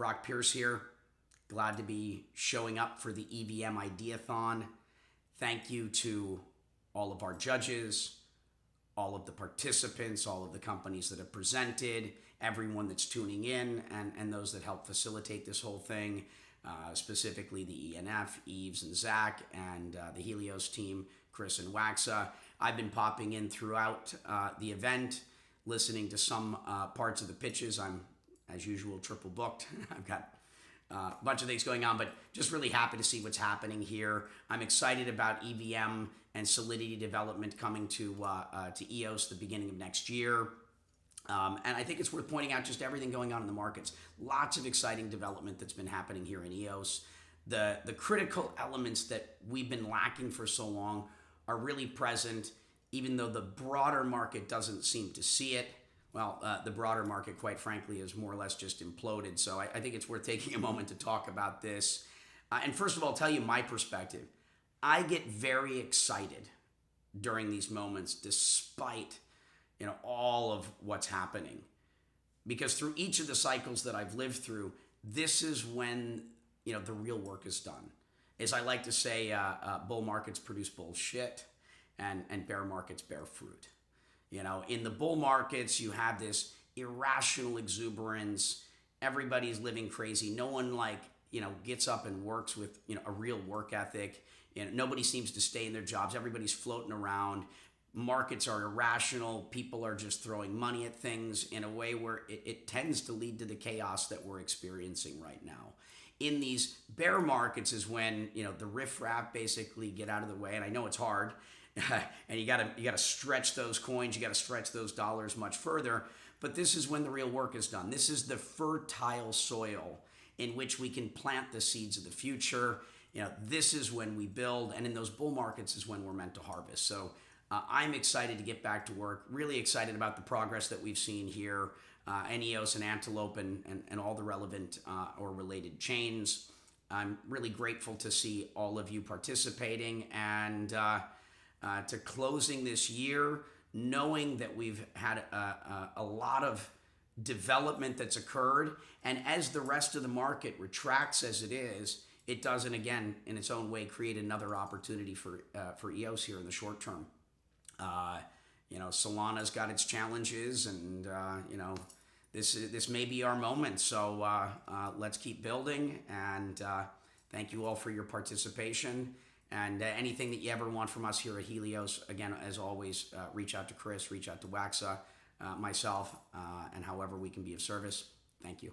Brock Pierce here. Glad to be showing up for the EVMxIdeathon. Thank you to all of our judges, all of the participants, all of the companies that have presented, everyone that's tuning in, and those that help facilitate this whole thing, specifically the ENF, Eves and Zach, and the Helios team, Chris and Waxa. I've been popping in throughout the event, listening to some parts of the pitches. I'm, as usual, triple booked. I've got a bunch of things going on, but just really happy to see what's happening here. I'm excited about EVM and Solidity development coming to EOS the beginning of next year. And I think it's worth pointing out just everything going on in the markets. Lots of exciting development that's been happening here in EOS. The critical elements that we've been lacking for so long are really present, even though the broader market doesn't seem to see it. Well, the broader market, quite frankly, is more or less just imploded. So I think it's worth taking a moment to talk about this. And first of all, tell you my perspective. I get very excited during these moments, despite all of what's happening, because through each of the cycles that I've lived through, this is when the real work is done. As I like to say, bull markets produce bullshit, and bear markets bear fruit. In the bull markets, you have this irrational exuberance. Everybody's living crazy. No one gets up and works with a real work ethic. Nobody seems to stay in their jobs. Everybody's floating around. Markets are irrational. People are just throwing money at things in a way where it tends to lead to the chaos that we're experiencing right now. In these bear markets is when the riffraff basically get out of the way, and I know it's hard. And you gotta stretch those coins, you gotta stretch those dollars much further. But this is when the real work is done. This is the fertile soil in which we can plant the seeds of the future. This is when we build, and in those bull markets is when we're meant to harvest. So I'm excited to get back to work. Really excited about the progress that we've seen here, EOS and Antelope and all the relevant or related chains. I'm really grateful to see all of you participating and to closing this year, knowing that we've had a lot of development that's occurred. And as the rest of the market retracts as it is, it doesn't, again, in its own way, create another opportunity for EOS here in the short term. Solana's got its challenges, and this may be our moment. So let's keep building, and thank you all for your participation. And anything that you ever want from us here at Helios, again, as always, reach out to Chris, reach out to Waxa, myself, and however we can be of service. Thank you.